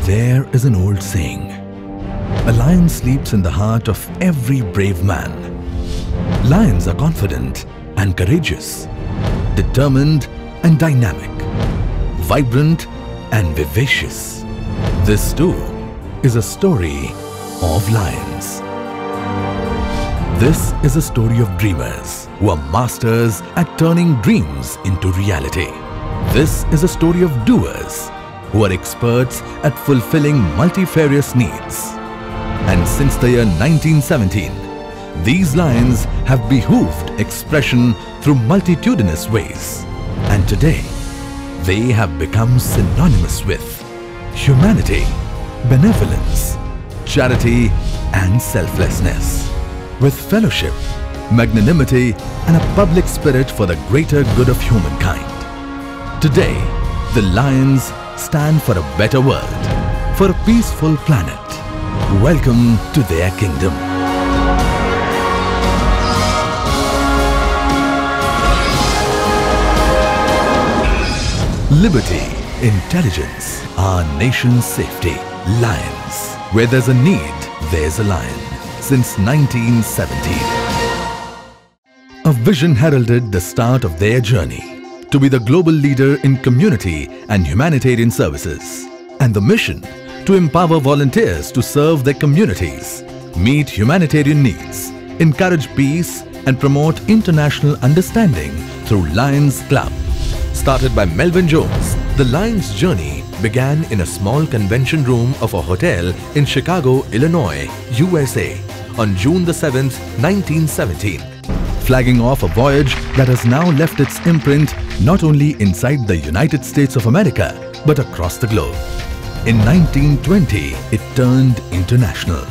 There is an old saying, a lion sleeps in the heart of every brave man. Lions are confident and courageous, determined and dynamic, vibrant and vivacious. This too is a story of lions. This is a story of dreamers who are masters at turning dreams into reality. This is a story of doers who are experts at fulfilling multifarious needs. And since the year 1917, these lions have behooved expression through multitudinous ways. And today, they have become synonymous with humanity, benevolence, charity and selflessness. With fellowship, magnanimity and a public spirit for the greater good of humankind. Today, the lions stand for a better world, for a peaceful planet. Welcome to their kingdom. Liberty, intelligence, our nation's safety. Lions. Where there's a need, there's a lion. Since 1917. A vision heralded the start of their journey to be the global leader in community and humanitarian services, and the mission to empower volunteers to serve their communities, meet humanitarian needs, encourage peace and promote international understanding through Lions Club. Started by Melvin Jones, the Lions journey began in a small convention room of a hotel in Chicago, Illinois, USA on June the 7th, 1917, flagging off a voyage that has now left its imprint not only inside the United States of America but across the globe. In 1920, it turned international.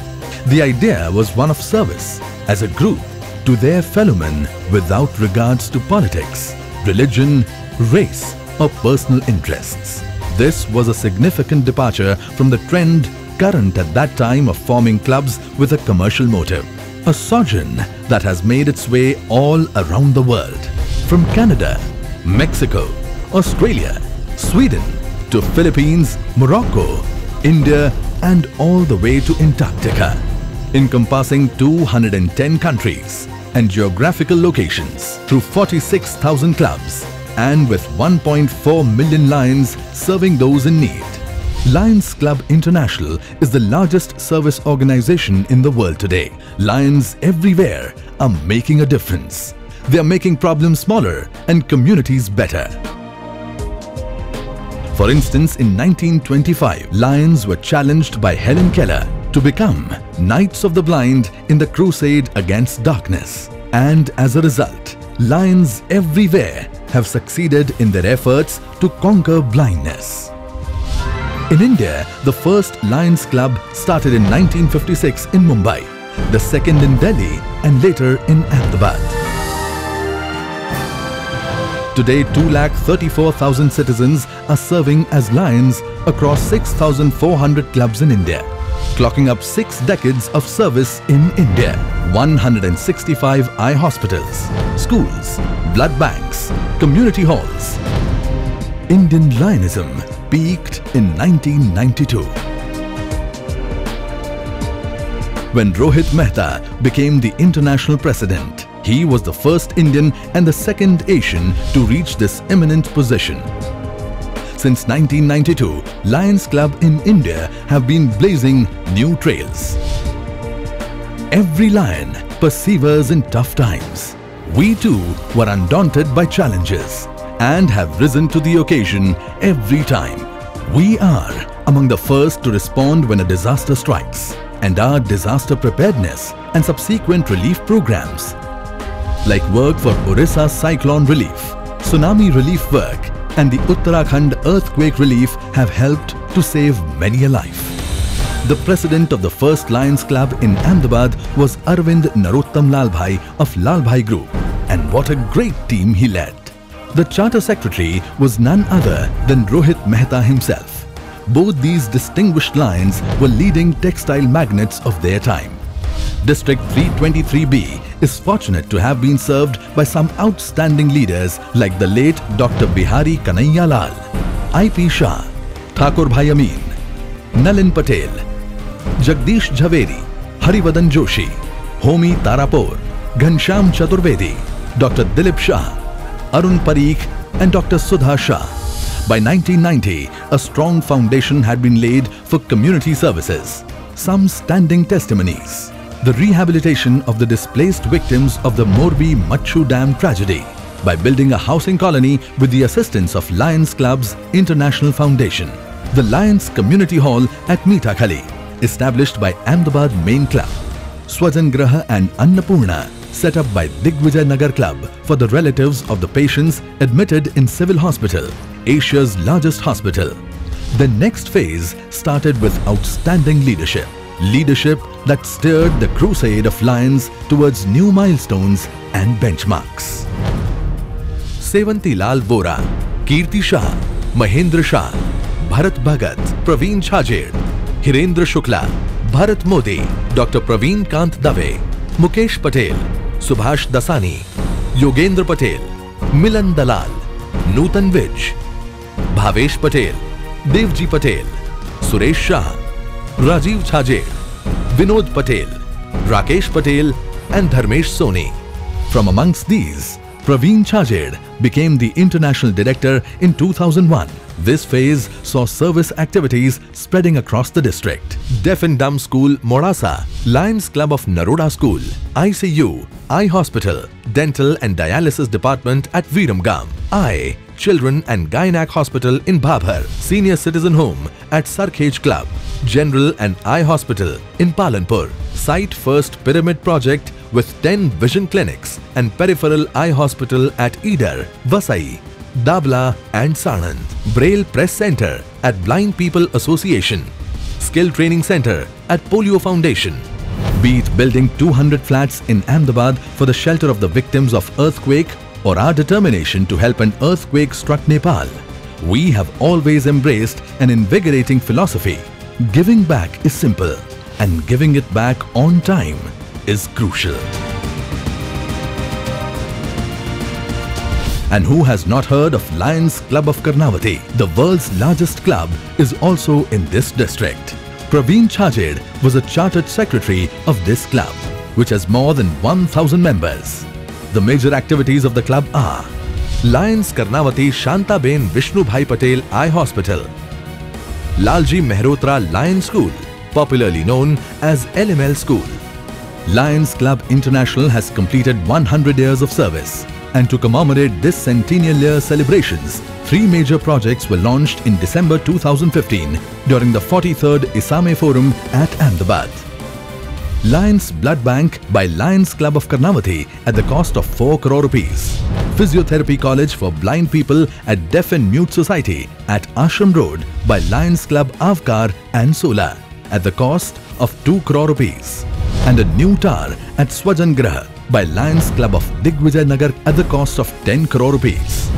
The idea was one of service as a group to their fellow men without regards to politics, religion, race or personal interests. This was a significant departure from the trend current at that time of forming clubs with a commercial motive. A sojourn that has made its way all around the world. From Canada, Mexico, Australia, Sweden to Philippines, Morocco, India and all the way to Antarctica. Encompassing 210 countries and geographical locations through 46,000 clubs and with 1.4 million lions serving those in need. Lions Club International is the largest service organization in the world today. Lions everywhere are making a difference. They are making problems smaller and communities better. For instance, in 1925, Lions were challenged by Helen Keller to become Knights of the Blind in the crusade against darkness. And as a result, Lions everywhere have succeeded in their efforts to conquer blindness. In India, the first Lions Club started in 1956 in Mumbai, the second in Delhi and later in Ahmedabad. Today, 234,000 citizens are serving as Lions across 6,400 clubs in India, clocking up 6 decades of service in India. 165 eye hospitals, schools, blood banks, community halls. Indian Lionism peaked in 1992. When Rohit Mehta became the international president, he was the first Indian and the second Asian to reach this eminent position. Since 1992, Lions Club in India have been blazing new trails. Every lion perseveres in tough times. We too were undaunted by challenges and have risen to the occasion every time. We are among the first to respond when a disaster strikes, and our disaster preparedness and subsequent relief programs like work for Orissa cyclone relief, tsunami relief work and the Uttarakhand earthquake relief have helped to save many a life. The president of the first Lions Club in Ahmedabad was Arvind Narottam Lalbhai of Lalbhai Group, and what a great team he led. The Charter Secretary was none other than Rohit Mehta himself. Both these distinguished lions were leading textile magnates of their time. District 323B is fortunate to have been served by some outstanding leaders like the late Dr. Bihari Kanhaiya Lal, I.P. Shah, Thakur Bhai Amin, Nalin Patel, Jagdish Jhaveri, Harivadan Joshi, Homi Tarapur, Ghanshyam Chaturvedi, Dr. Dilip Shah, Arun Parikh and Dr. Sudha Shah. By 1990, a strong foundation had been laid for community services. Some standing testimonies. The rehabilitation of the displaced victims of the Morbi Machu Dam tragedy by building a housing colony with the assistance of Lions Club's International Foundation. The Lions Community Hall at Meetakhali, established by Ahmedabad Main Club. Swajan Graha and Annapurna, set up by Digvijay Nagar Club for the relatives of the patients admitted in Civil Hospital, Asia's largest hospital. The next phase started with outstanding leadership. Leadership that steered the crusade of Lions towards new milestones and benchmarks. Sevanti Lal Bora, Kirti Shah, Mahendra Shah, Bharat Bhagat, Praveen Chhajed, Hirendra Shukla, Bharat Modi, Dr. Praveen Kant Dave, Mukesh Patel, Subhash Dasani, Yogendra Patel, Milan Dalal, Nutan Vij, Bhavesh Patel, Devji Patel, Suresh Shah, Rajiv Chhajed, Vinod Patel, Rakesh Patel and Dharmesh Soni. From amongst these, Praveen Chhajed became the International Director in 2001. This phase saw service activities spreading across the district. Deaf and Dumb School, Morasa, Lions Club of Naroda School, ICU, Eye Hospital, Dental and Dialysis Department at Viramgam, Eye, Children and Gynac Hospital in Bhabhar, Senior Citizen Home at Sarkhej Club, General and Eye Hospital in Palanpur, Site First Pyramid Project with 10 vision clinics and Peripheral Eye Hospital at Idar, Vasai, Dabla and Sanand, Braille Press Center at Blind People Association, Skill Training Center at Polio Foundation. Be it building 200 flats in Ahmedabad for the shelter of the victims of earthquake or our determination to help an earthquake-struck Nepal, we have always embraced an invigorating philosophy. Giving back is simple and giving it back on time is crucial. And who has not heard of Lions Club of Karnavati? The world's largest club is also in this district. Praveen Chhajed was a chartered secretary of this club, which has more than 1,000 members. The major activities of the club are Lions Karnavati Shantaben Vishnubhai Patel Eye Hospital, Lalji Mehrotra Lion School, popularly known as LML School. Lions Club International has completed 100 years of service, and to commemorate this centennial year celebrations, 3 major projects were launched in December 2015 during the 43rd Isame Forum at Ahmedabad. Lions Blood Bank by Lions Club of Karnavati at the cost of 4 crore rupees. Physiotherapy College for Blind People at Deaf and Mute Society at Ashram Road by Lions Club Avkar and Sola at the cost of 2 crore rupees. And a new tower at Swajan Graha by Lions Club of Digvijay Nagar at the cost of 10 crore rupees.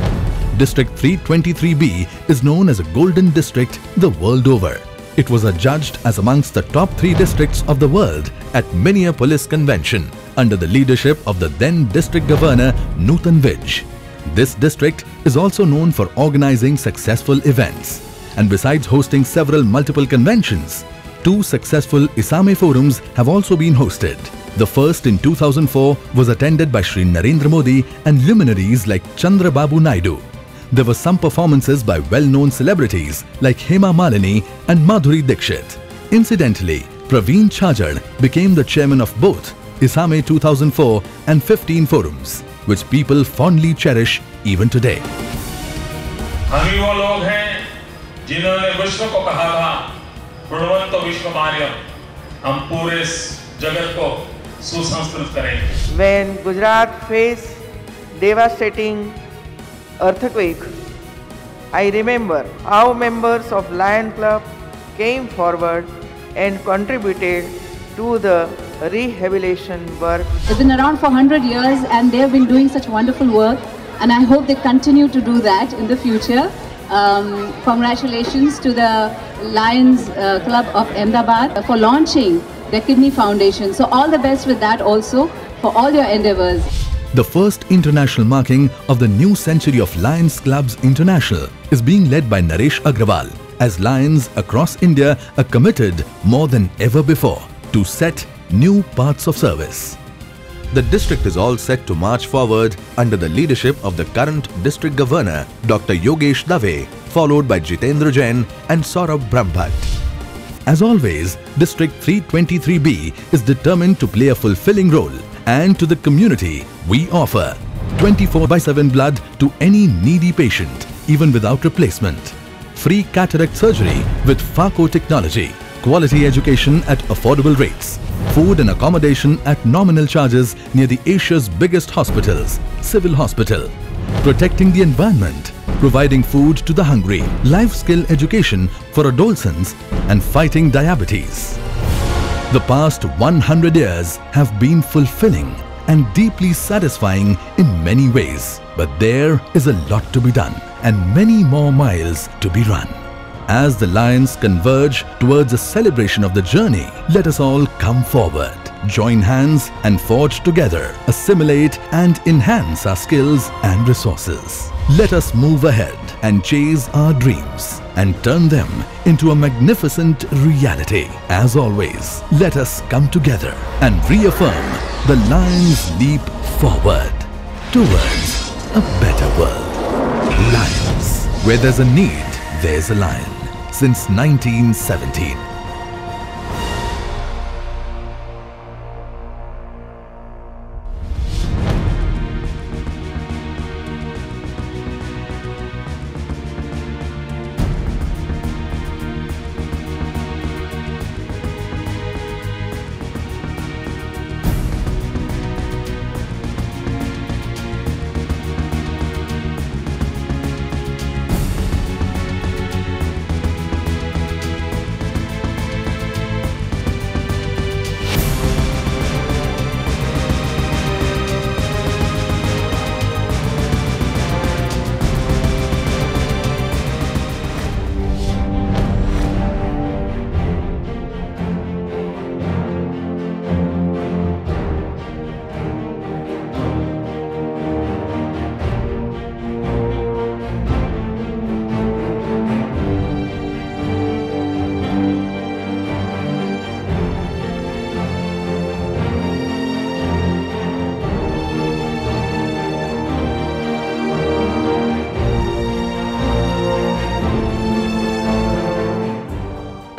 District 323B is known as a Golden District the world over. It was adjudged as amongst the top 3 districts of the world at Minneapolis Convention under the leadership of the then District Governor Nutan Vij. This district is also known for organizing successful events, and besides hosting several multiple conventions, 2 successful Isame Forums have also been hosted. The first in 2004 was attended by Shri Narendra Modi and luminaries like Chandra Babu Naidu. There were some performances by well-known celebrities like Hema Malini and Madhuri Dixit. Incidentally, Praveen Chhajed became the chairman of both Isame 2004 and 15 forums, which people fondly cherish even today. हम ही वो लोग हैं जिन्होंने विश्व को कहा था गुणवंत विश्वमार्यम, हम पूरे जगत को सुसंस्कृत करेंगे. When Gujarat faced devastating earthquake, I remember how members of Lion Club came forward and contributed to the rehabilitation work. They've been around for 100 years and they have been doing such wonderful work, and I hope they continue to do that in the future. Congratulations to the Lions Club of Ahmedabad for launching the Kidney Foundation. So all the best with that also for all your endeavors. The first international marking of the new century of Lions Clubs International is being led by Naresh Agrawal, as Lions across India are committed more than ever before to set new paths of service. The district is all set to march forward under the leadership of the current district governor, Dr. Yogesh Dave, followed by Jitendra Jain and Saurabh Brahmbhatt. As always, District 323B is determined to play a fulfilling role, and to the community, we offer 24/7 blood to any needy patient, even without replacement. Free cataract surgery with Phaco technology, quality education at affordable rates, food and accommodation at nominal charges near the Asia's biggest hospitals, Civil Hospital, protecting the environment, providing food to the hungry, life skill education for adolescents, and fighting diabetes. The past 100 years have been fulfilling and deeply satisfying in many ways. But there is a lot to be done and many more miles to be run. As the Lions converge towards a celebration of the journey, let us all come forward, join hands and forge together, assimilate and enhance our skills and resources. Let us move ahead and chase our dreams and turn them into a magnificent reality. As always, let us come together and reaffirm the Lions leap forward towards a better world. Lions, where there's a need, there's a lion. Since 1917.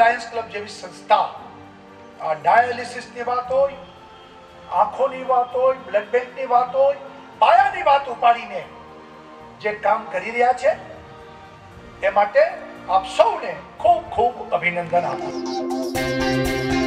Lions club જેવી સંસ્થા આ ડાયાલિસિસની વાત હોય, આંખોની વાત હોય, blood બેંકની વાત હોય, પાયાની વાત ઉપાડીને જે કામ કરી રહ્યા છે એ માટે આપ સૌને ખૂબ ખૂબ અભિનંદન આપું છું.